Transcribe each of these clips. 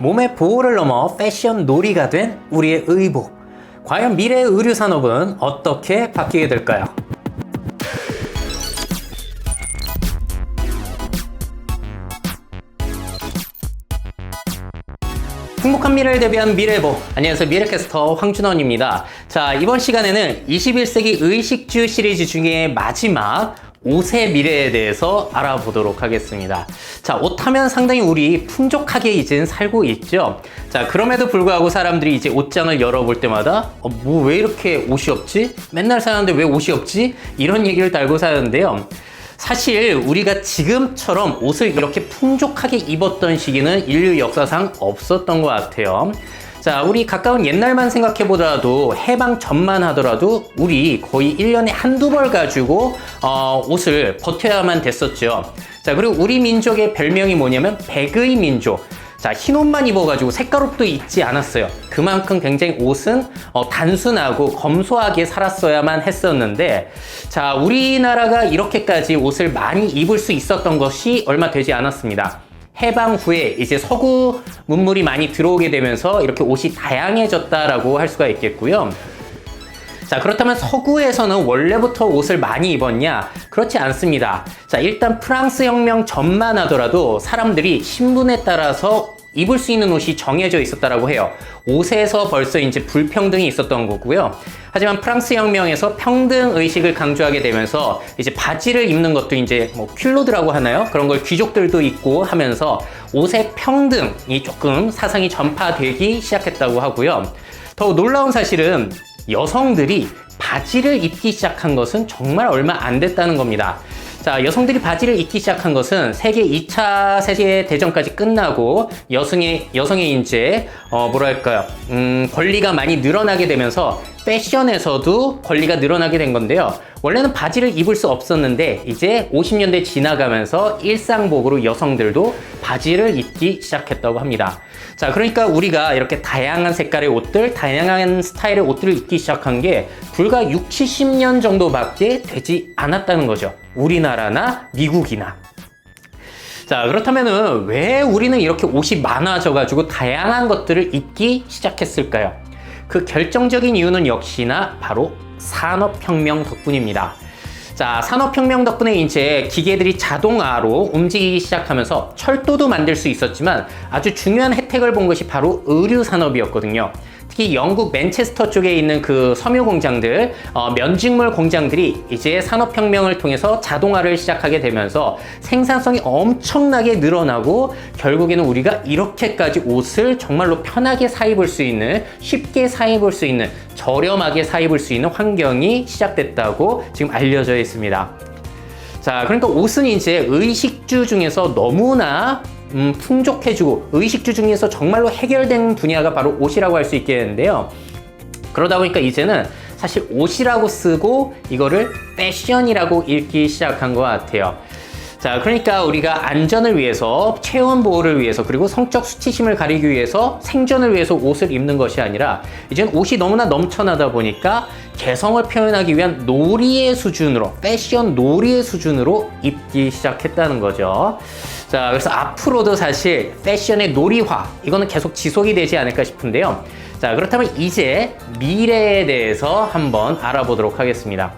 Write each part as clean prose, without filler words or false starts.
몸의 보호를 넘어 패션 놀이가 된 우리의 의복. 과연 미래의 의류 산업은 어떻게 바뀌게 될까요? 행복한 미래를 대비한 미래보. 안녕하세요, 미래캐스터 황준원입니다. 자, 이번 시간에는 21세기 의식주 시리즈 중에 마지막 옷의 미래에 대해서 알아보도록 하겠습니다. 자, 옷 하면 상당히 우리 풍족하게 이제 살고 있죠. 자, 그럼에도 불구하고 사람들이 이제 옷장을 열어볼 때마다 뭐 왜 이렇게 옷이 없지? 맨날 사는데 왜 옷이 없지? 이런 얘기를 달고 사는데요. 사실 우리가 지금처럼 옷을 이렇게 풍족하게 입었던 시기는 인류 역사상 없었던 것 같아요. 자, 우리 가까운 옛날만 생각해보더라도 해방 전만 하더라도 우리 거의 1년에 한두 벌 가지고 옷을 버텨야만 됐었죠. 자, 그리고 우리 민족의 별명이 뭐냐면 백의 민족. 자, 흰 옷만 입어가지고 색깔옷도 입지 않았어요. 그만큼 굉장히 옷은 단순하고 검소하게 살았어야만 했었는데, 자, 우리나라가 이렇게까지 옷을 많이 입을 수 있었던 것이 얼마 되지 않았습니다. 해방 후에 이제 서구 문물이 많이 들어오게 되면서 이렇게 옷이 다양해졌다라고 할 수가 있겠고요. 자, 그렇다면 서구에서는 원래부터 옷을 많이 입었냐? 그렇지 않습니다. 자, 일단 프랑스 혁명 전만 하더라도 사람들이 신분에 따라서 입을 수 있는 옷이 정해져 있었다라고 해요. 옷에서 벌써 이제 불평등이 있었던 거고요. 하지만 프랑스 혁명에서 평등 의식을 강조하게 되면서 이제 바지를 입는 것도 이제 뭐 퀼로드라고 하나요? 그런 걸 귀족들도 입고 하면서 옷의 평등이 조금 사상이 전파되기 시작했다고 하고요. 더 놀라운 사실은 여성들이 바지를 입기 시작한 것은 정말 얼마 안 됐다는 겁니다. 자, 여성들이 바지를 입기 시작한 것은 세계 2차 세계대전까지 끝나고 여성의 이제 뭐랄까요, 권리가 많이 늘어나게 되면서 패션에서도 권리가 늘어나게 된 건데요. 원래는 바지를 입을 수 없었는데 이제 50년대 지나가면서 일상복으로 여성들도 바지를 입기 시작했다고 합니다. 자, 그러니까 우리가 이렇게 다양한 색깔의 옷들, 다양한 스타일의 옷들을 입기 시작한 게 불과 60, 70년 정도밖에 되지 않았다는 거죠. 우리나라나 미국이나. 자, 그렇다면은 왜 우리는 이렇게 옷이 많아져가지고 다양한 것들을 입기 시작했을까요? 그 결정적인 이유는 역시나 바로 산업혁명 덕분입니다. 자, 산업혁명 덕분에 이제 기계들이 자동화로 움직이기 시작하면서 철도도 만들 수 있었지만 아주 중요한 혜택을 본 것이 바로 의류 산업이었거든요. 특히 영국 맨체스터 쪽에 있는 그 섬유 공장들, 면직물 공장들이 이제 산업혁명을 통해서 자동화를 시작하게 되면서 생산성이 엄청나게 늘어나고 결국에는 우리가 이렇게까지 옷을 정말로 편하게 사 입을 수 있는, 쉽게 사 입을 수 있는, 저렴하게 사 입을 수 있는 환경이 시작됐다고 지금 알려져 있습니다. 자, 그러니까 옷은 이제 의식주 중에서 너무나 풍족해지고 의식주 중에서 정말로 해결된 분야가 바로 옷이라고 할 수 있겠는데요. 그러다 보니까 이제는 사실 옷이라고 쓰고 이거를 패션이라고 읽기 시작한 것 같아요. 자, 그러니까 우리가 안전을 위해서, 체온 보호를 위해서, 그리고 성적 수치심을 가리기 위해서, 생존을 위해서 옷을 입는 것이 아니라 이제는 옷이 너무나 넘쳐나다 보니까 개성을 표현하기 위한 놀이의 수준으로, 패션 놀이의 수준으로 입기 시작했다는 거죠. 자, 그래서 앞으로도 사실 패션의 놀이화, 이거는 계속 지속이 되지 않을까 싶은데요. 자, 그렇다면 이제 미래에 대해서 한번 알아보도록 하겠습니다.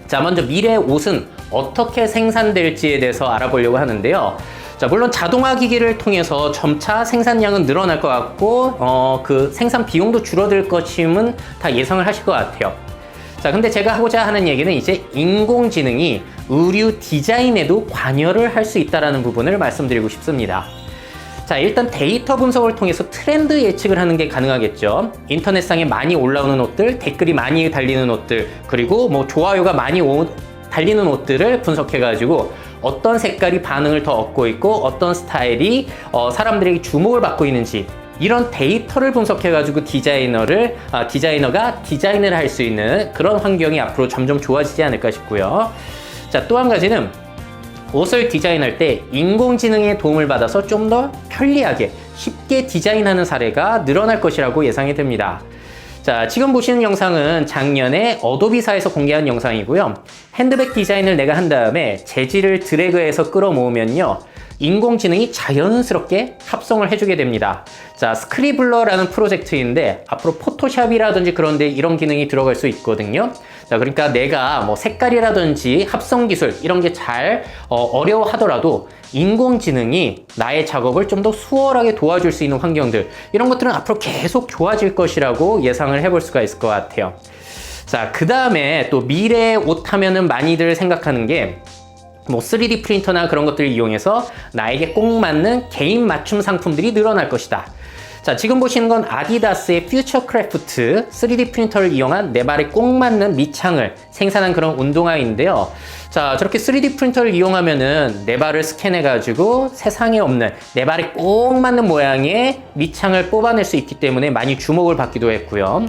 자, 먼저 미래의 옷은 어떻게 생산될지에 대해서 알아보려고 하는데요. 자, 물론 자동화 기기를 통해서 점차 생산량은 늘어날 것 같고 그 생산 비용도 줄어들 것임은 다 예상을 하실 것 같아요. 자, 근데 제가 하고자 하는 얘기는 이제 인공지능이 의류 디자인에도 관여를 할 수 있다는 부분을 말씀드리고 싶습니다. 자, 일단 데이터 분석을 통해서 트렌드 예측을 하는 게 가능하겠죠. 인터넷상에 많이 올라오는 옷들, 댓글이 많이 달리는 옷들, 그리고 뭐 좋아요가 많이 달리는 옷들을 분석해가지고 어떤 색깔이 반응을 더 얻고 있고 어떤 스타일이 사람들에게 주목을 받고 있는지, 이런 데이터를 분석해가지고 디자이너가 디자인을 할 수 있는 그런 환경이 앞으로 점점 좋아지지 않을까 싶고요. 자, 또 한 가지는 옷을 디자인할 때 인공지능의 도움을 받아서 좀 더 편리하게 쉽게 디자인하는 사례가 늘어날 것이라고 예상이 됩니다. 자, 지금 보시는 영상은 작년에 어도비사에서 공개한 영상이고요. 핸드백 디자인을 내가 한 다음에 재질을 드래그해서 끌어모으면요, 인공지능이 자연스럽게 합성을 해주게 됩니다. 자, 스크리블러라는 프로젝트인데 앞으로 포토샵이라든지 그런데 이런 기능이 들어갈 수 있거든요. 자, 그러니까 내가 뭐 색깔이라든지 합성 기술 이런 게 잘 어려워하더라도 인공지능이 나의 작업을 좀 더 수월하게 도와줄 수 있는 환경들, 이런 것들은 앞으로 계속 좋아질 것이라고 예상을 해볼 수가 있을 것 같아요. 자, 그 다음에 또 미래의 옷 하면은 많이들 생각하는 게 뭐 3D 프린터나 그런 것들을 이용해서 나에게 꼭 맞는 개인 맞춤 상품들이 늘어날 것이다. 자, 지금 보시는 건 아디다스의 퓨처크래프트 3D 프린터를 이용한 내 발에 꼭 맞는 밑창을 생산한 그런 운동화인데요. 자, 저렇게 3D 프린터를 이용하면은 내 발을 스캔해가지고 세상에 없는 내 발에 꼭 맞는 모양의 밑창을 뽑아낼 수 있기 때문에 많이 주목을 받기도 했고요.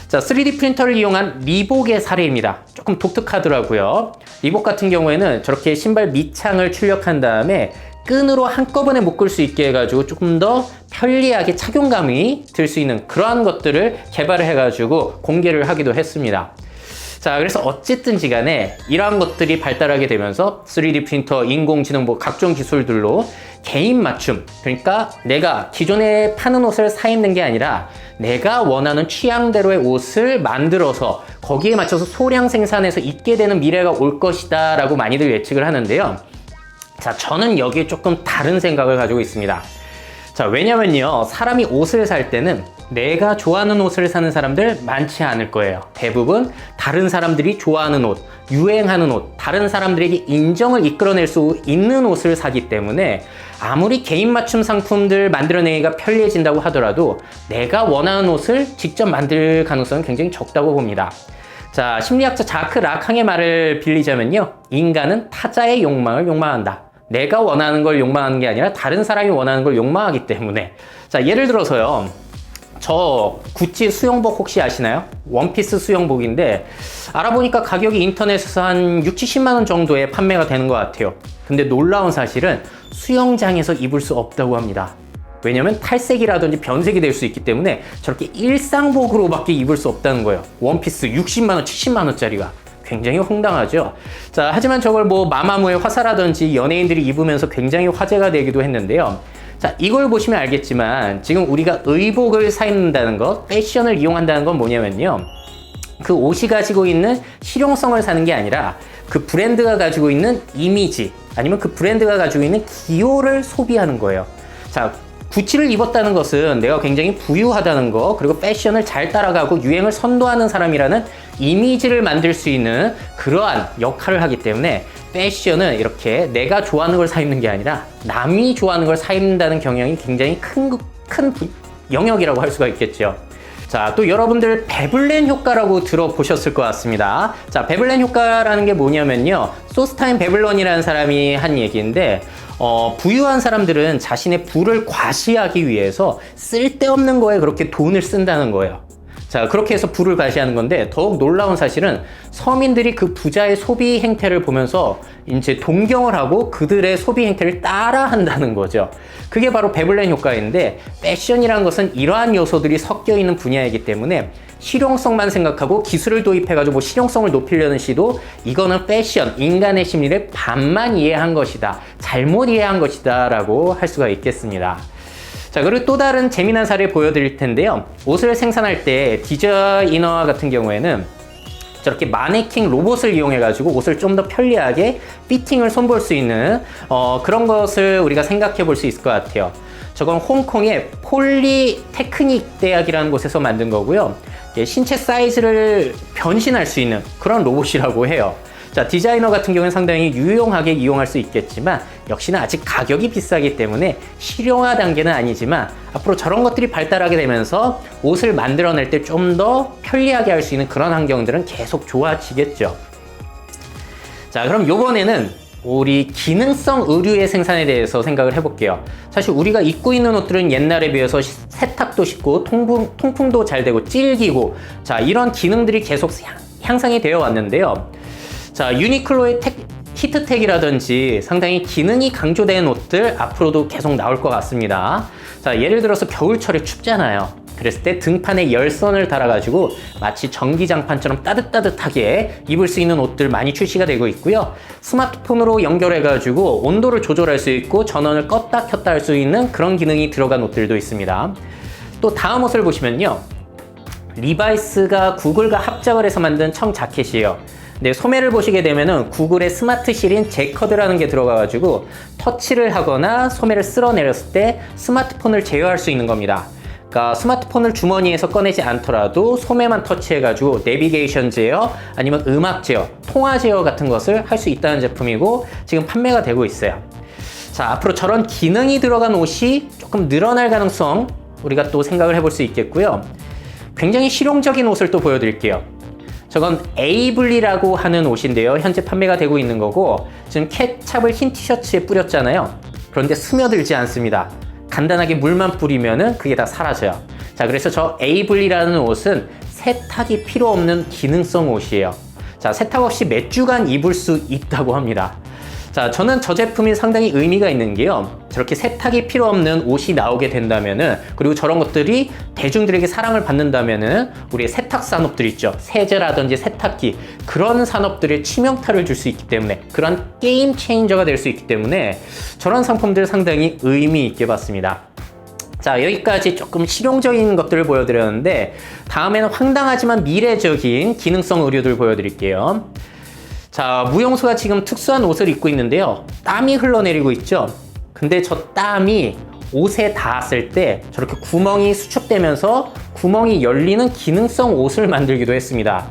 자, 3D 프린터를 이용한 리복의 사례입니다. 조금 독특하더라고요. 리복 같은 경우에는 저렇게 신발 밑창을 출력한 다음에 끈으로 한꺼번에 묶을 수 있게 해가지고 조금 더 편리하게 착용감이 들 수 있는 그러한 것들을 개발을 해가지고 공개를 하기도 했습니다. 자, 그래서 어쨌든지 간에 이러한 것들이 발달하게 되면서 3D 프린터, 인공지능 뭐 각종 기술들로 개인 맞춤, 그러니까 내가 기존에 파는 옷을 사 입는 게 아니라 내가 원하는 취향대로의 옷을 만들어서 거기에 맞춰서 소량 생산해서 입게 되는 미래가 올 것이다 라고 많이들 예측을 하는데요. 자, 저는 여기에 조금 다른 생각을 가지고 있습니다. 자, 왜냐면요, 사람이 옷을 살 때는 내가 좋아하는 옷을 사는 사람들 많지 않을 거예요. 대부분 다른 사람들이 좋아하는 옷, 유행하는 옷, 다른 사람들에게 인정을 이끌어낼 수 있는 옷을 사기 때문에 아무리 개인 맞춤 상품들 만들어내기가 편리해진다고 하더라도 내가 원하는 옷을 직접 만들 가능성은 굉장히 적다고 봅니다. 자, 심리학자 자크 라캉의 말을 빌리자면요, 인간은 타자의 욕망을 욕망한다. 내가 원하는 걸 욕망하는 게 아니라 다른 사람이 원하는 걸 욕망하기 때문에. 자, 예를 들어서요, 저 구찌 수영복 혹시 아시나요? 원피스 수영복인데 알아보니까 가격이 인터넷에서 한 6, 70만 원 정도에 판매가 되는 것 같아요. 근데 놀라운 사실은 수영장에서 입을 수 없다고 합니다. 왜냐면 탈색이라든지 변색이 될 수 있기 때문에 저렇게 일상복으로밖에 입을 수 없다는 거예요. 원피스 60만 원, 70만 원짜리가. 굉장히 황당하죠. 자, 하지만 저걸 뭐 마마무의 화사라든지 연예인들이 입으면서 굉장히 화제가 되기도 했는데요. 자, 이걸 보시면 알겠지만 지금 우리가 의복을 사 입는다는 것, 패션을 이용한다는 건 뭐냐면요, 그 옷이 가지고 있는 실용성을 사는 게 아니라 그 브랜드가 가지고 있는 이미지, 아니면 그 브랜드가 가지고 있는 기호를 소비하는 거예요. 자, 구찌를 입었다는 것은 내가 굉장히 부유하다는 거, 그리고 패션을 잘 따라가고 유행을 선도하는 사람이라는 이미지를 만들 수 있는 그러한 역할을 하기 때문에 패션은 이렇게 내가 좋아하는 걸 사 입는 게 아니라 남이 좋아하는 걸 사 입는다는 경향이 굉장히 큰 영역이라고 할 수가 있겠죠. 자, 또 여러분들 베블렌 효과라고 들어보셨을 것 같습니다. 자, 베블렌 효과라는 게 뭐냐면요, 소스타인 베블런이라는 사람이 한 얘기인데, 부유한 사람들은 자신의 부를 과시하기 위해서 쓸데없는 거에 그렇게 돈을 쓴다는 거예요. 자, 그렇게 해서 부를 과시하는 건데, 더욱 놀라운 사실은 서민들이 그 부자의 소비 행태를 보면서 이제 동경을 하고 그들의 소비 행태를 따라 한다는 거죠. 그게 바로 베블렌 효과인데, 패션이라는 것은 이러한 요소들이 섞여 있는 분야이기 때문에 실용성만 생각하고 기술을 도입해가지고 뭐 실용성을 높이려는 시도, 이거는 패션, 인간의 심리를 반만 이해한 것이다, 잘못 이해한 것이다 라고 할 수가 있겠습니다. 자, 그리고 또 다른 재미난 사례 보여드릴 텐데요. 옷을 생산할 때 디자이너 같은 경우에는 저렇게 마네킹 로봇을 이용해가지고 옷을 좀 더 편리하게 피팅을 손볼 수 있는 그런 것을 우리가 생각해 볼 수 있을 것 같아요. 저건 홍콩의 폴리테크닉 대학이라는 곳에서 만든 거고요. 신체 사이즈를 변신할 수 있는 그런 로봇이라고 해요. 자, 디자이너 같은 경우는 상당히 유용하게 이용할 수 있겠지만 역시나 아직 가격이 비싸기 때문에 실용화 단계는 아니지만 앞으로 저런 것들이 발달하게 되면서 옷을 만들어낼 때 좀 더 편리하게 할 수 있는 그런 환경들은 계속 좋아지겠죠. 자, 그럼 이번에는 우리 기능성 의류의 생산에 대해서 생각을 해볼게요. 사실 우리가 입고 있는 옷들은 옛날에 비해서 세탁도 쉽고 통풍도 잘 되고 질기고, 자, 이런 기능들이 계속 향상이 되어 왔는데요. 자, 유니클로의 히트텍이라든지 상당히 기능이 강조된 옷들 앞으로도 계속 나올 것 같습니다. 자, 예를 들어서 겨울철에 춥잖아요. 그랬을 때 등판에 열선을 달아가지고 마치 전기장판처럼 따뜻따뜻하게 입을 수 있는 옷들 많이 출시가 되고 있고요. 스마트폰으로 연결해가지고 온도를 조절할 수 있고 전원을 껐다 켰다 할 수 있는 그런 기능이 들어간 옷들도 있습니다. 또 다음 옷을 보시면요. 리바이스가 구글과 합작을 해서 만든 청 자켓이에요. 네, 소매를 보시게 되면은 구글의 스마트 실인 제커드라는 게 들어가가지고 터치를 하거나 소매를 쓸어내렸을 때 스마트폰을 제어할 수 있는 겁니다. 그러니까 스마트폰을 주머니에서 꺼내지 않더라도 소매만 터치해가지고 내비게이션 제어 아니면 음악 제어, 통화 제어 같은 것을 할 수 있다는 제품이고 지금 판매가 되고 있어요. 자, 앞으로 저런 기능이 들어간 옷이 조금 늘어날 가능성 우리가 또 생각을 해볼 수 있겠고요. 굉장히 실용적인 옷을 또 보여드릴게요. 저건 에이블리라고 하는 옷인데요. 현재 판매가 되고 있는 거고 지금 케찹을 흰 티셔츠에 뿌렸잖아요. 그런데 스며들지 않습니다. 간단하게 물만 뿌리면은 그게 다 사라져요. 자, 그래서 저 에이블리라는 옷은 세탁이 필요 없는 기능성 옷이에요. 자, 세탁 없이 몇 주간 입을 수 있다고 합니다. 자, 저는 저 제품이 상당히 의미가 있는 게요. 저렇게 세탁이 필요 없는 옷이 나오게 된다면은, 그리고 저런 것들이 대중들에게 사랑을 받는다면은, 우리의 세탁 산업들 있죠. 세제라든지 세탁기, 그런 산업들의 치명타를 줄 수 있기 때문에, 그런 게임 체인저가 될 수 있기 때문에, 저런 상품들 상당히 의미 있게 봤습니다. 자, 여기까지 조금 실용적인 것들을 보여드렸는데, 다음에는 황당하지만 미래적인 기능성 의류들 보여드릴게요. 자, 무용수가 지금 특수한 옷을 입고 있는데요. 땀이 흘러내리고 있죠. 근데 저 땀이 옷에 닿았을 때 저렇게 구멍이 수축되면서 구멍이 열리는 기능성 옷을 만들기도 했습니다.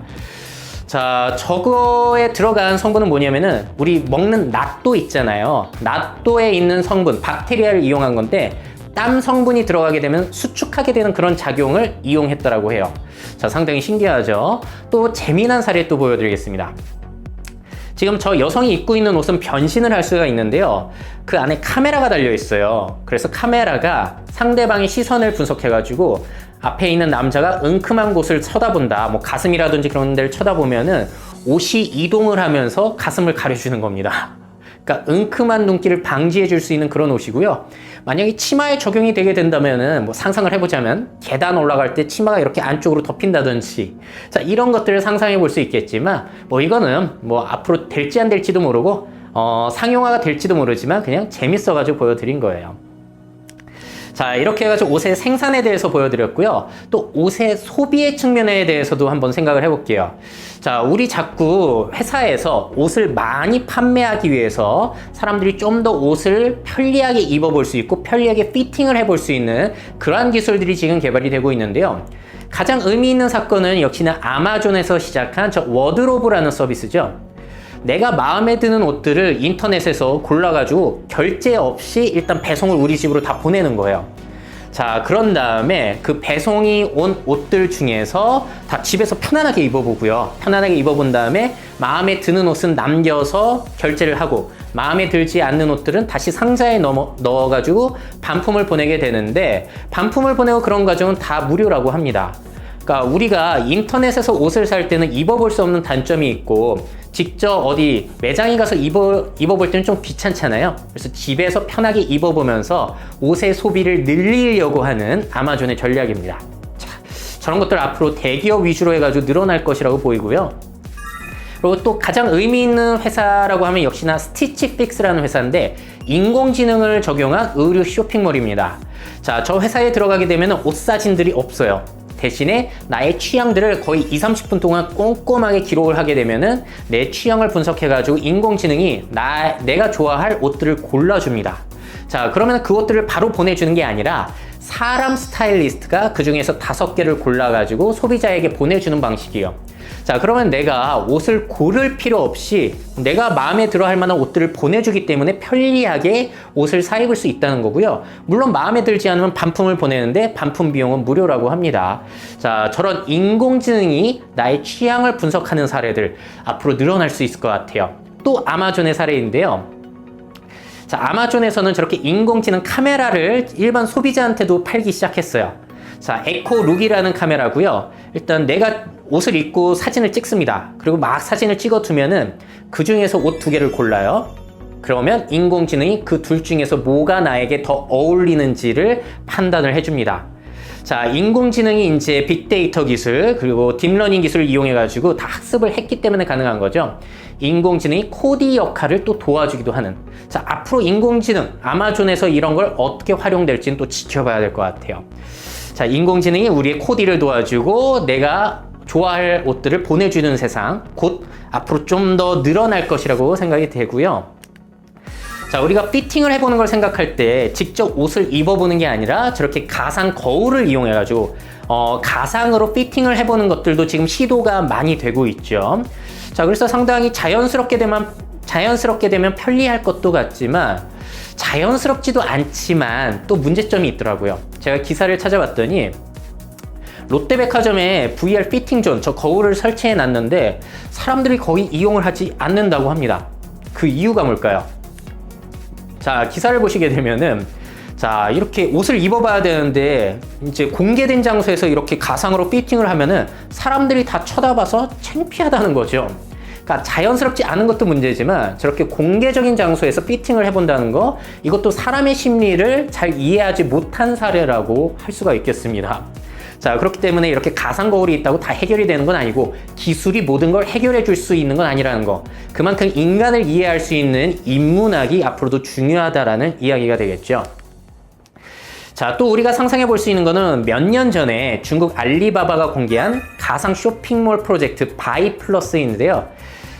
자, 저거에 들어간 성분은 뭐냐면은 우리 먹는 낫또 있잖아요. 낫또에 있는 성분, 박테리아를 이용한 건데 땀 성분이 들어가게 되면 수축하게 되는 그런 작용을 이용했다라고 해요. 자, 상당히 신기하죠? 또 재미난 사례 또 보여드리겠습니다. 지금 저 여성이 입고 있는 옷은 변신을 할 수가 있는데요. 그 안에 카메라가 달려 있어요. 그래서 카메라가 상대방의 시선을 분석해가지고 앞에 있는 남자가 은큼한 곳을 쳐다본다. 뭐 가슴이라든지 그런 데를 쳐다보면은 옷이 이동을 하면서 가슴을 가려주는 겁니다. 그러니까 은큼한 눈길을 방지해 줄 수 있는 그런 옷이고요. 만약에 치마에 적용이 되게 된다면은 뭐 상상을 해보자면 계단 올라갈 때 치마가 이렇게 안쪽으로 덮인다든지 자, 이런 것들을 상상해 볼 수 있겠지만 뭐 이거는 뭐 앞으로 될지 안 될지도 모르고 상용화가 될지도 모르지만 그냥 재밌어가지고 보여드린 거예요. 자, 이렇게 해가지고 옷의 생산에 대해서 보여드렸고요. 또 옷의 소비의 측면에 대해서도 한번 생각을 해볼게요. 자, 우리 자꾸 회사에서 옷을 많이 판매하기 위해서 사람들이 좀 더 옷을 편리하게 입어볼 수 있고 편리하게 피팅을 해볼 수 있는 그러한 기술들이 지금 개발이 되고 있는데요. 가장 의미 있는 사건은 역시나 아마존에서 시작한 저 워드로브라는 서비스죠. 내가 마음에 드는 옷들을 인터넷에서 골라가지고 결제 없이 일단 배송을 우리 집으로 다 보내는 거예요. 자, 그런 다음에 그 배송이 온 옷들 중에서 다 집에서 편안하게 입어보고요. 편안하게 입어본 다음에 마음에 드는 옷은 남겨서 결제를 하고 마음에 들지 않는 옷들은 다시 상자에 넣어가지고 반품을 보내게 되는데 반품을 보내고 그런 과정은 다 무료라고 합니다. 그러니까 우리가 인터넷에서 옷을 살 때는 입어볼 수 없는 단점이 있고 직접 어디 매장에 가서 입어볼 때는 좀 귀찮잖아요. 그래서 집에서 편하게 입어보면서 옷의 소비를 늘리려고 하는 아마존의 전략입니다. 자, 저런 것들 앞으로 대기업 위주로 해가지고 늘어날 것이라고 보이고요. 그리고 또 가장 의미 있는 회사라고 하면 역시나 스티치픽스라는 회사인데 인공지능을 적용한 의류 쇼핑몰입니다. 자, 저 회사에 들어가게 되면 옷 사진들이 없어요. 대신에 나의 취향들을 거의 20-30분 동안 꼼꼼하게 기록을 하게 되면은 내 취향을 분석해가지고 인공지능이 내가 좋아할 옷들을 골라줍니다. 자, 그러면 그 옷들을 바로 보내주는 게 아니라 사람 스타일리스트가 그 중에서 5개를 골라가지고 소비자에게 보내주는 방식이에요. 자, 그러면 내가 옷을 고를 필요 없이 내가 마음에 들어 할 만한 옷들을 보내주기 때문에 편리하게 옷을 사 입을 수 있다는 거고요. 물론 마음에 들지 않으면 반품을 보내는데 반품 비용은 무료라고 합니다. 자, 저런 인공지능이 나의 취향을 분석하는 사례들 앞으로 늘어날 수 있을 것 같아요. 또 아마존의 사례인데요. 자, 아마존에서는 저렇게 인공지능 카메라를 일반 소비자한테도 팔기 시작했어요. 자, 에코룩이라는 카메라고요. 일단 내가 옷을 입고 사진을 찍습니다. 그리고 막 사진을 찍어 두면은 그 중에서 옷 2개를 골라요. 그러면 인공지능이 그 둘 중에서 뭐가 나에게 더 어울리는지를 판단을 해줍니다. 자, 인공지능이 이제 빅데이터 기술 그리고 딥러닝 기술을 이용해 가지고 다 학습을 했기 때문에 가능한 거죠. 인공지능이 코디 역할을 또 도와주기도 하는. 자, 앞으로 인공지능 아마존에서 이런 걸 어떻게 활용될지는 또 지켜봐야 될 것 같아요. 자, 인공지능이 우리의 코디를 도와주고 내가 좋아할 옷들을 보내주는 세상 곧 앞으로 좀 더 늘어날 것이라고 생각이 되고요. 자, 우리가 피팅을 해보는 걸 생각할 때 직접 옷을 입어보는 게 아니라 저렇게 가상 거울을 이용해가지고 가상으로 피팅을 해보는 것들도 지금 시도가 많이 되고 있죠. 자, 그래서 상당히 자연스럽게 되면 편리할 것도 같지만 자연스럽지도 않지만 또 문제점이 있더라고요. 제가 기사를 찾아봤더니 롯데백화점에 VR 피팅존 저 거울을 설치해 놨는데 사람들이 거의 이용을 하지 않는다고 합니다. 그 이유가 뭘까요? 자, 기사를 보시게 되면은 자, 이렇게 옷을 입어봐야 되는데 이제 공개된 장소에서 이렇게 가상으로 피팅을 하면은 사람들이 다 쳐다봐서 창피하다는 거죠. 그러니까 자연스럽지 않은 것도 문제지만 저렇게 공개적인 장소에서 피팅을 해본다는 거 이것도 사람의 심리를 잘 이해하지 못한 사례라고 할 수가 있겠습니다. 자, 그렇기 때문에 이렇게 가상 거울이 있다고 다 해결이 되는 건 아니고 기술이 모든 걸 해결해 줄 수 있는 건 아니라는 거. 그만큼 인간을 이해할 수 있는 인문학이 앞으로도 중요하다라는 이야기가 되겠죠. 자, 또 우리가 상상해 볼 수 있는 거는 몇 년 전에 중국 알리바바가 공개한 가상 쇼핑몰 프로젝트 바이 플러스인데요.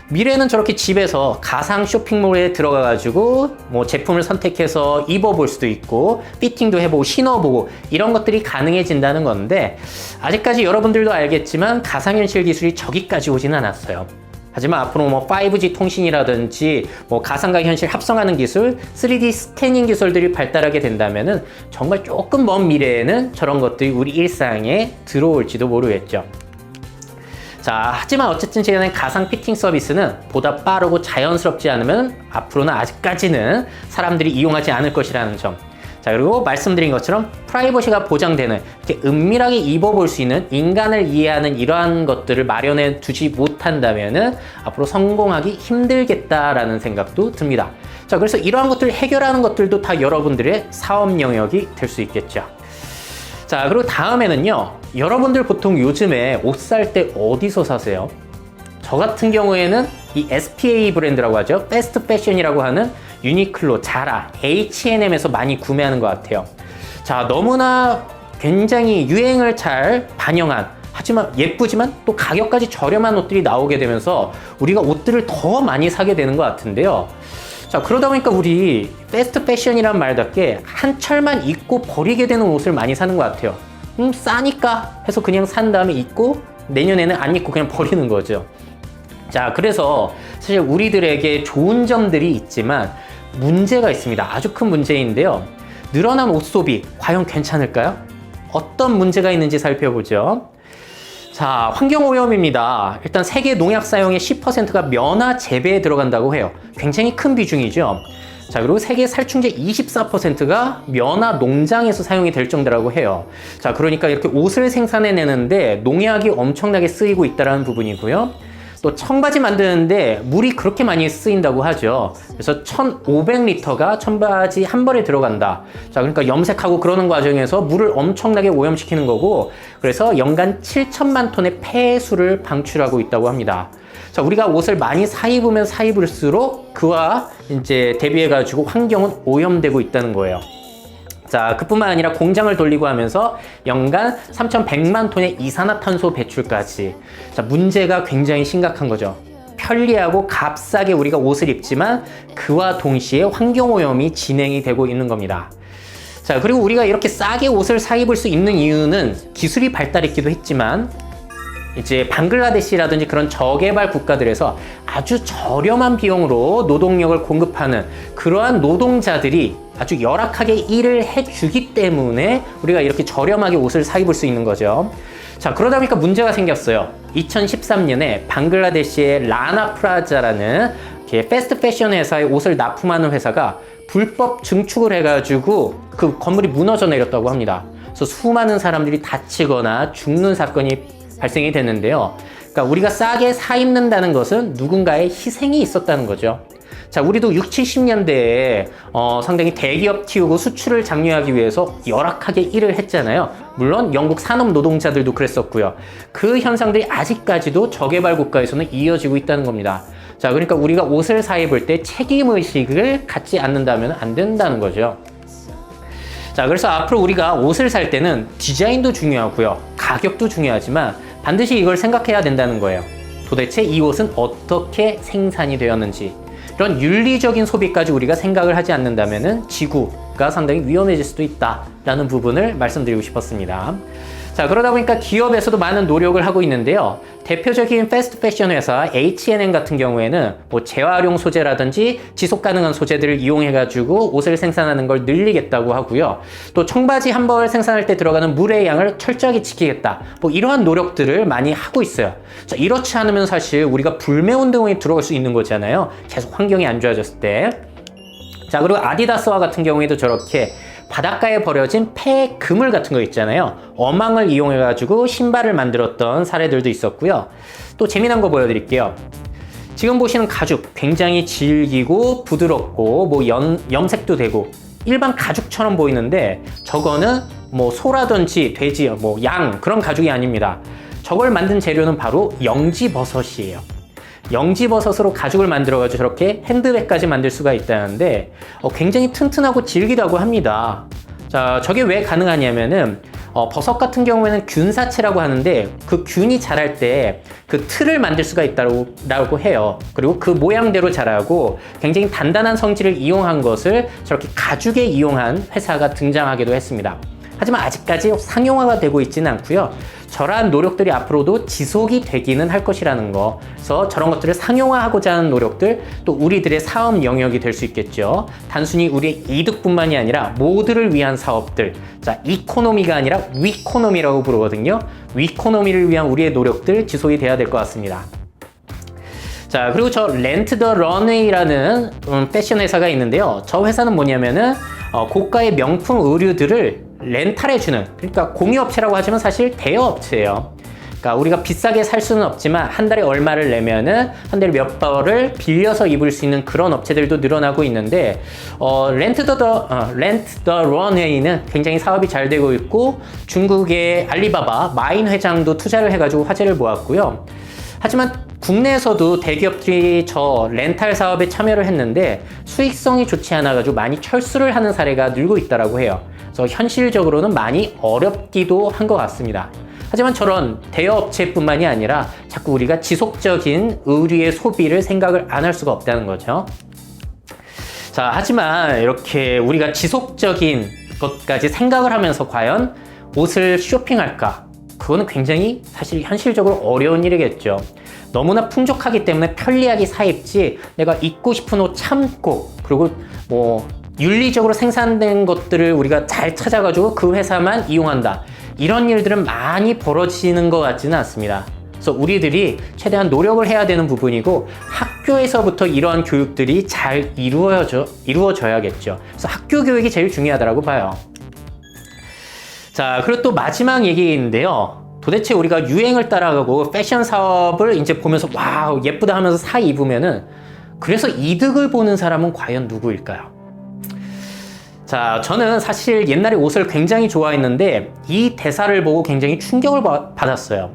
미래는 저렇게 집에서 가상 쇼핑몰에 들어가가지고 뭐 제품을 선택해서 입어볼 수도 있고 피팅도 해보고 신어보고 이런 것들이 가능해진다는 건데 아직까지 여러분들도 알겠지만 가상현실 기술이 저기까지 오진 않았어요. 하지만 앞으로 뭐 5G 통신이라든지 뭐 가상과 현실 합성하는 기술, 3D 스캐닝 기술들이 발달하게 된다면은 정말 조금 먼 미래에는 저런 것들이 우리 일상에 들어올지도 모르겠죠. 자, 하지만 어쨌든 간에 가상 피팅 서비스는 보다 빠르고 자연스럽지 않으면 앞으로는 아직까지는 사람들이 이용하지 않을 것이라는 점. 자, 그리고 말씀드린 것처럼 프라이버시가 보장되는 이렇게 은밀하게 입어볼 수 있는 인간을 이해하는 이러한 것들을 마련해 두지 못한다면은 앞으로 성공하기 힘들겠다라는 생각도 듭니다. 자, 그래서 이러한 것들을 해결하는 것들도 다 여러분들의 사업 영역이 될 수 있겠죠. 자, 그리고 다음에는요, 여러분들 보통 요즘에 옷 살 때 어디서 사세요? 저 같은 경우에는 이 SPA 브랜드라고 하죠. 패스트 패션이라고 하는 유니클로, 자라, H&M에서 많이 구매하는 것 같아요. 자, 너무나 굉장히 유행을 잘 반영한, 하지만 예쁘지만 또 가격까지 저렴한 옷들이 나오게 되면서 우리가 옷들을 더 많이 사게 되는 것 같은데요. 자, 그러다 보니까 우리 패스트 패션이란 말답게 한 철만 입고 버리게 되는 옷을 많이 사는 것 같아요. 싸니까 해서 그냥 산 다음에 입고 내년에는 안 입고 그냥 버리는 거죠. 자, 그래서 사실 우리들에게 좋은 점들이 있지만 문제가 있습니다. 아주 큰 문제인데요. 늘어난 옷 소비 과연 괜찮을까요? 어떤 문제가 있는지 살펴보죠. 자, 환경오염입니다. 일단 세계 농약 사용의 10%가 면화 재배에 들어간다고 해요. 굉장히 큰 비중이죠. 자, 그리고 세계 살충제 24%가 면화 농장에서 사용이 될 정도라고 해요. 자, 그러니까 이렇게 옷을 생산해내는데 농약이 엄청나게 쓰이고 있다는 부분이고요. 또 청바지 만드는데 물이 그렇게 많이 쓰인다고 하죠. 그래서 1,500리터가 청바지 한 벌에 들어간다. 자, 그러니까 염색하고 그러는 과정에서 물을 엄청나게 오염시키는 거고, 그래서 연간 7천만 톤의 폐수를 방출하고 있다고 합니다. 자, 우리가 옷을 많이 사 입으면 사 입을수록 그와 이제 대비해가지고 환경은 오염되고 있다는 거예요. 자, 그뿐만 아니라 공장을 돌리고 하면서 연간 3,100만 톤의 이산화탄소 배출까지. 자, 문제가 굉장히 심각한 거죠. 편리하고 값싸게 우리가 옷을 입지만 그와 동시에 환경오염이 진행이 되고 있는 겁니다. 자, 그리고 우리가 이렇게 싸게 옷을 사 입을 수 있는 이유는 기술이 발달했기도 했지만 이제 방글라데시라든지 그런 저개발 국가들에서 아주 저렴한 비용으로 노동력을 공급하는 그러한 노동자들이 아주 열악하게 일을 해주기 때문에 우리가 이렇게 저렴하게 옷을 사 입을 수 있는 거죠. 자, 그러다 보니까 문제가 생겼어요. 2013년에 방글라데시의 라나 프라자라는 패스트 패션 회사의 옷을 납품하는 회사가 불법 증축을 해가지고 그 건물이 무너져 내렸다고 합니다. 그래서 수많은 사람들이 다치거나 죽는 사건이 발생이 됐는데요. 그러니까 우리가 싸게 사 입는다는 것은 누군가의 희생이 있었다는 거죠. 자, 우리도 6, 70년대에 상당히 대기업 튀우고 수출을 장려하기 위해서 열악하게 일을 했잖아요. 물론 영국 산업 노동자들도 그랬었고요. 그 현상들이 아직까지도 저개발 국가에서는 이어지고 있다는 겁니다. 자, 그러니까 우리가 옷을 사 입을 때 책임의식을 갖지 않는다면 안 된다는 거죠. 자, 그래서 앞으로 우리가 옷을 살 때는 디자인도 중요하고요. 가격도 중요하지만 반드시 이걸 생각해야 된다는 거예요. 도대체 이 옷은 어떻게 생산이 되었는지, 이런 윤리적인 소비까지 우리가 생각을 하지 않는다면 지구가 상당히 위험해질 수도 있다라는 부분을 말씀드리고 싶었습니다. 자, 그러다 보니까 기업에서도 많은 노력을 하고 있는데요. 대표적인 패스트 패션 회사 H&M 같은 경우에는 뭐 재활용 소재라든지 지속 가능한 소재들을 이용해가지고 옷을 생산하는 걸 늘리겠다고 하고요. 또 청바지 한 벌 생산할 때 들어가는 물의 양을 철저하게 지키겠다. 뭐 이러한 노력들을 많이 하고 있어요. 자, 이렇지 않으면 사실 우리가 불매운동에 들어갈 수 있는 거잖아요. 계속 환경이 안 좋아졌을 때. 자, 그리고 아디다스와 같은 경우에도 저렇게 바닷가에 버려진 폐 그물 같은 거 있잖아요. 어망을 이용해가지고 신발을 만들었던 사례들도 있었고요. 또 재미난 거 보여드릴게요. 지금 보시는 가죽 굉장히 질기고 부드럽고 뭐 염색도 되고 일반 가죽처럼 보이는데 저거는 뭐 소라든지 돼지, 뭐 양 그런 가죽이 아닙니다. 저걸 만든 재료는 바로 영지버섯이에요. 영지버섯으로 가죽을 만들어가지고 저렇게 핸드백까지 만들 수가 있다는데 굉장히 튼튼하고 질기다고 합니다. 자, 저게 왜 가능하냐면은 버섯 같은 경우에는 균사체라고 하는데 그 균이 자랄 때 그 틀을 만들 수가 있다고 해요. 그리고 그 모양대로 자라고 굉장히 단단한 성질을 이용한 것을 저렇게 가죽에 이용한 회사가 등장하기도 했습니다. 하지만 아직까지 상용화가 되고 있지는 않고요. 저러한 노력들이 앞으로도 지속이 되기는 할 것이라는 거. 그래서 저런 것들을 상용화하고자 하는 노력들, 또 우리들의 사업 영역이 될 수 있겠죠. 단순히 우리의 이득뿐만이 아니라 모두를 위한 사업들. 자, 이코노미가 아니라 위코노미라고 부르거든요. 위코노미를 위한 우리의 노력들 지속이 돼야 될 것 같습니다. 자, 그리고 저 렌트 더 런웨이라는 패션 회사가 있는데요. 저 회사는 뭐냐면은 고가의 명품 의류들을 렌탈해주는, 그러니까 공유업체라고 하지만 사실 대여업체예요. 그러니까 우리가 비싸게 살 수는 없지만 한 달에 얼마를 내면은 한 달에 몇 벌을 빌려서 입을 수 있는 그런 업체들도 늘어나고 있는데 렌트 더 런웨이는 굉장히 사업이 잘 되고 있고 중국의 알리바바 마인 회장도 투자를 해가지고 화제를 모았고요. 하지만 국내에서도 대기업들이 저 렌탈 사업에 참여를 했는데 수익성이 좋지 않아가지고 많이 철수를 하는 사례가 늘고 있다고 해요. 그래서 현실적으로는 많이 어렵기도 한 것 같습니다. 하지만 저런 대여업체뿐만이 아니라 자꾸 우리가 지속적인 의류의 소비를 생각을 안 할 수가 없다는 거죠. 자, 하지만 이렇게 우리가 지속적인 것까지 생각을 하면서 과연 옷을 쇼핑할까? 그거는 굉장히 사실 현실적으로 어려운 일이겠죠. 너무나 풍족하기 때문에 편리하게 사 입지 내가 입고 싶은 옷 참고 그리고 뭐 윤리적으로 생산된 것들을 우리가 잘 찾아가지고 그 회사만 이용한다. 이런 일들은 많이 벌어지는 것 같지는 않습니다. 그래서 우리들이 최대한 노력을 해야 되는 부분이고 학교에서부터 이러한 교육들이 잘 이루어져야겠죠. 그래서 학교 교육이 제일 중요하다고 봐요. 자, 그리고 또 마지막 얘기인데요. 도대체 우리가 유행을 따라가고 패션 사업을 이제 보면서 와우 예쁘다 하면서 사 입으면은 그래서 이득을 보는 사람은 과연 누구일까요? 자, 저는 사실 옛날에 옷을 굉장히 좋아했는데 이 대사를 보고 굉장히 충격을 받았어요.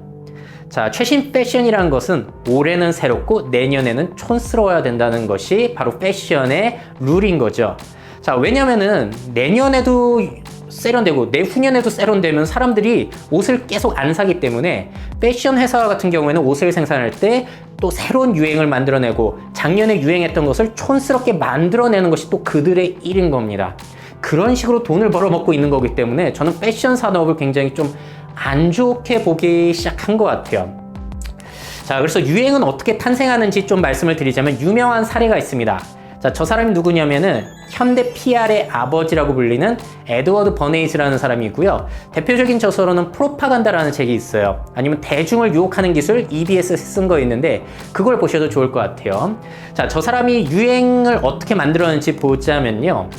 자, 최신 패션이라는 것은 올해는 새롭고 내년에는 촌스러워야 된다는 것이 바로 패션의 룰인 거죠. 자, 왜냐면은 내년에도 세련되고 내후년에도 세련되면 사람들이 옷을 계속 안 사기 때문에 패션 회사 같은 경우에는 옷을 생산할 때 또 새로운 유행을 만들어내고 작년에 유행했던 것을 촌스럽게 만들어내는 것이 또 그들의 일인 겁니다. 그런 식으로 돈을 벌어먹고 있는 거기 때문에 저는 패션 산업을 굉장히 좀 안 좋게 보기 시작한 것 같아요. 자, 그래서 유행은 어떻게 탄생하는지 좀 말씀을 드리자면 유명한 사례가 있습니다. 자, 저 사람이 누구냐면은 현대 PR의 아버지라고 불리는 에드워드 버네이즈라는 사람이고요. 대표적인 저서로는 프로파간다라는 책이 있어요. 아니면 대중을 유혹하는 기술 EBS에 쓴 거 있는데 그걸 보셔도 좋을 것 같아요. 자, 저 사람이 유행을 어떻게 만들었는지 보자면요.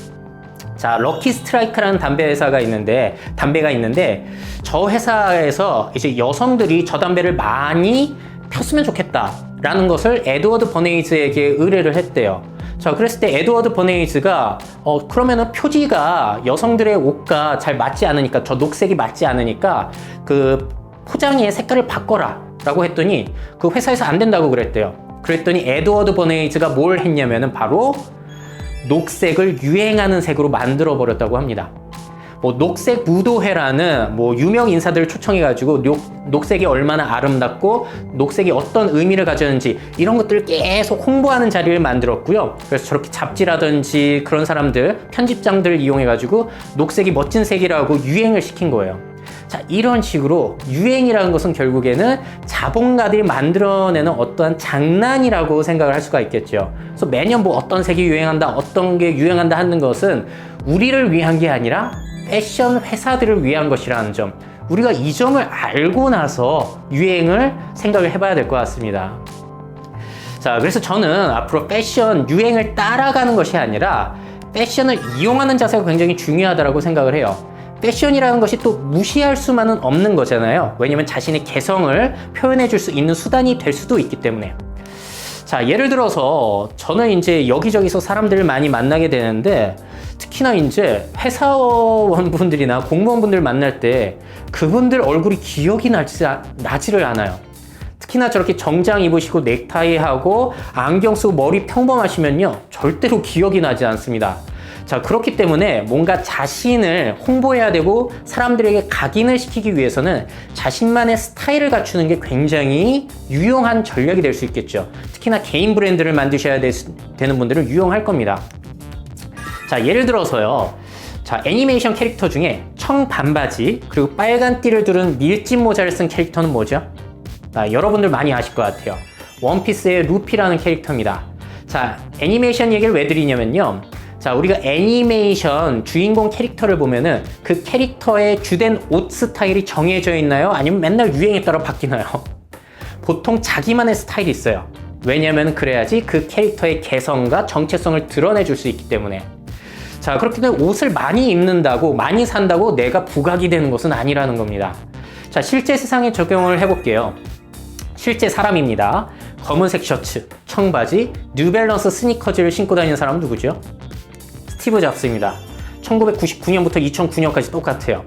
자, 럭키 스트라이크라는 담배가 있는데 저 회사에서 이제 여성들이 저 담배를 많이 폈으면 좋겠다라는 것을 에드워드 버네이즈에게 의뢰를 했대요. 자, 그랬을 때 에드워드 버네이즈가 그러면은 표지가 여성들의 옷과 잘 맞지 않으니까, 저 녹색이 맞지 않으니까 그 포장의 색깔을 바꿔라 라고 했더니 그 회사에서 안 된다고 그랬대요. 그랬더니 에드워드 버네이즈가 뭘 했냐면은 바로 녹색을 유행하는 색으로 만들어 버렸다고 합니다. 뭐 녹색 무도회라는 뭐 유명 인사들을 초청해가지고 녹색이 얼마나 아름답고 녹색이 어떤 의미를 가졌는지 이런 것들을 계속 홍보하는 자리를 만들었고요. 그래서 저렇게 잡지라든지 그런 사람들, 편집장들을 이용해가지고 녹색이 멋진 색이라고 유행을 시킨 거예요. 자, 이런 식으로 유행이라는 것은 결국에는 자본가들이 만들어내는 어떠한 장난이라고 생각을 할 수가 있겠죠. 그래서 매년 뭐 어떤 색이 유행한다, 어떤 게 유행한다 하는 것은 우리를 위한 게 아니라 패션 회사들을 위한 것이라는 점, 우리가 이 점을 알고 나서 유행을 생각을 해봐야 될 것 같습니다. 자, 그래서 저는 앞으로 패션 유행을 따라가는 것이 아니라 패션을 이용하는 자세가 굉장히 중요하다고 생각을 해요. 패션이라는 것이 또 무시할 수만은 없는 거잖아요. 왜냐면 자신의 개성을 표현해 줄 수 있는 수단이 될 수도 있기 때문에. 자, 예를 들어서 저는 이제 여기저기서 사람들을 많이 만나게 되는데, 특히나 이제 회사원분들이나 공무원분들 만날 때 그분들 얼굴이 기억이 나지를 않아요. 특히나 저렇게 정장 입으시고 넥타이하고 안경 쓰고 머리 평범하시면요, 절대로 기억이 나지 않습니다. 자, 그렇기 때문에 뭔가 자신을 홍보해야 되고 사람들에게 각인을 시키기 위해서는 자신만의 스타일을 갖추는 게 굉장히 유용한 전략이 될 수 있겠죠. 특히나 개인 브랜드를 만드셔야 되는 분들은 유용할 겁니다. 자, 예를 들어서요. 자, 애니메이션 캐릭터 중에 청 반바지 그리고 빨간 띠를 두른 밀짚 모자를 쓴 캐릭터는 뭐죠? 여러분들 많이 아실 것 같아요. 원피스의 루피라는 캐릭터입니다. 자, 애니메이션 얘기를 왜 드리냐면요. 자, 우리가 애니메이션 주인공 캐릭터를 보면은 그 캐릭터의 주된 옷 스타일이 정해져 있나요? 아니면 맨날 유행에 따라 바뀌나요? 보통 자기만의 스타일이 있어요. 왜냐면 그래야지 그 캐릭터의 개성과 정체성을 드러내줄 수 있기 때문에. 자, 그렇기 때문에 옷을 많이 입는다고, 많이 산다고 내가 부각이 되는 것은 아니라는 겁니다. 자, 실제 세상에 적용을 해볼게요. 실제 사람입니다. 검은색 셔츠, 청바지, 뉴밸런스 스니커즈를 신고 다니는 사람은 누구죠? 스티브 잡스입니다. 1999년부터 2009년까지 똑같아요.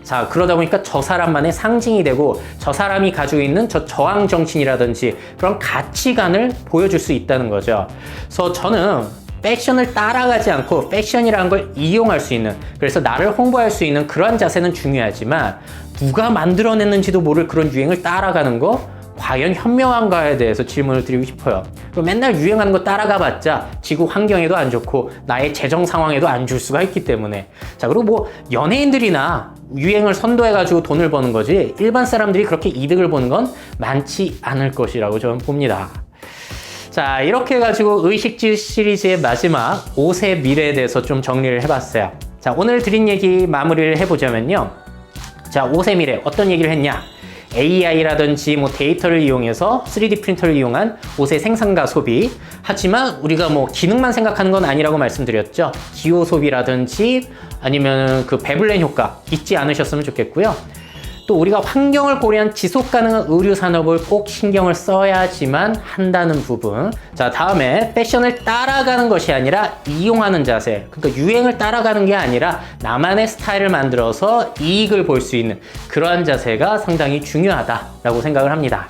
자, 그러다 보니까 저 사람만의 상징이 되고 저 사람이 가지고 있는 저 저항 정신이라든지 그런 가치관을 보여줄 수 있다는 거죠. 그래서 저는 패션을 따라가지 않고 패션이라는 걸 이용할 수 있는, 그래서 나를 홍보할 수 있는 그러한 자세는 중요하지만 누가 만들어냈는지도 모를 그런 유행을 따라가는 거 과연 현명한가에 대해서 질문을 드리고 싶어요. 맨날 유행하는 거 따라가 봤자 지구 환경에도 안 좋고 나의 재정 상황에도 안 좋을 수가 있기 때문에. 자, 그리고 뭐 연예인들이나 유행을 선도해가지고 돈을 버는 거지 일반 사람들이 그렇게 이득을 보는 건 많지 않을 것이라고 저는 봅니다. 자, 이렇게 해가지고 의식주 시리즈의 마지막 옷의 미래에 대해서 좀 정리를 해봤어요. 자, 오늘 드린 얘기 마무리를 해보자면요. 자, 옷의 미래 어떤 얘기를 했냐? AI라든지 뭐 데이터를 이용해서 3D 프린터를 이용한 옷의 생산과 소비. 하지만 우리가 뭐 기능만 생각하는 건 아니라고 말씀드렸죠. 기호 소비라든지 아니면 그 베블렌 효과 잊지 않으셨으면 좋겠고요. 또 우리가 환경을 고려한 지속 가능한 의류 산업을 꼭 신경을 써야지만 한다는 부분. 자, 다음에 패션을 따라가는 것이 아니라 이용하는 자세. 그러니까 유행을 따라가는 게 아니라 나만의 스타일을 만들어서 이익을 볼 수 있는 그러한 자세가 상당히 중요하다라고 생각을 합니다.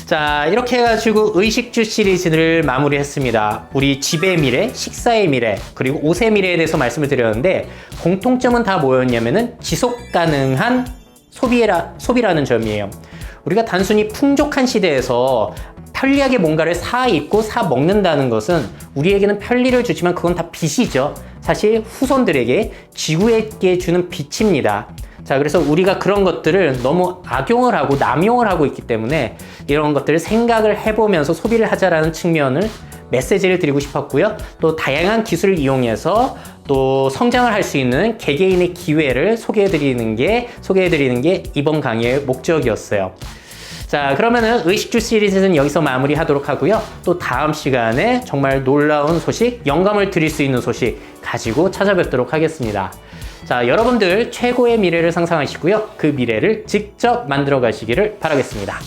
자, 이렇게 해가지고 의식주 시리즈를 마무리했습니다. 우리 집의 미래, 식사의 미래, 그리고 옷의 미래에 대해서 말씀을 드렸는데 공통점은 다 뭐였냐면은 지속 가능한 소비라는 점이에요. 우리가 단순히 풍족한 시대에서 편리하게 뭔가를 사 입고 사 먹는다는 것은 우리에게는 편리를 주지만 그건 다 빚이죠. 사실 후손들에게, 지구에게 주는 빚입니다. 자, 그래서 우리가 그런 것들을 너무 악용을 하고 남용을 하고 있기 때문에 이런 것들을 생각을 해보면서 소비를 하자라는 측면을 메시지를 드리고 싶었고요. 또 다양한 기술을 이용해서 또 성장을 할 수 있는 개개인의 기회를 소개해드리는 게 이번 강의의 목적이었어요. 자, 그러면은 의식주 시리즈는 여기서 마무리하도록 하고요. 또 다음 시간에 정말 놀라운 소식, 영감을 드릴 수 있는 소식 가지고 찾아뵙도록 하겠습니다. 자, 여러분들 최고의 미래를 상상하시고요. 그 미래를 직접 만들어 가시기를 바라겠습니다.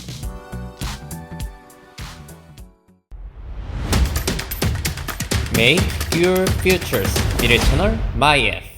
Make your futures. 미래 채널 MyF.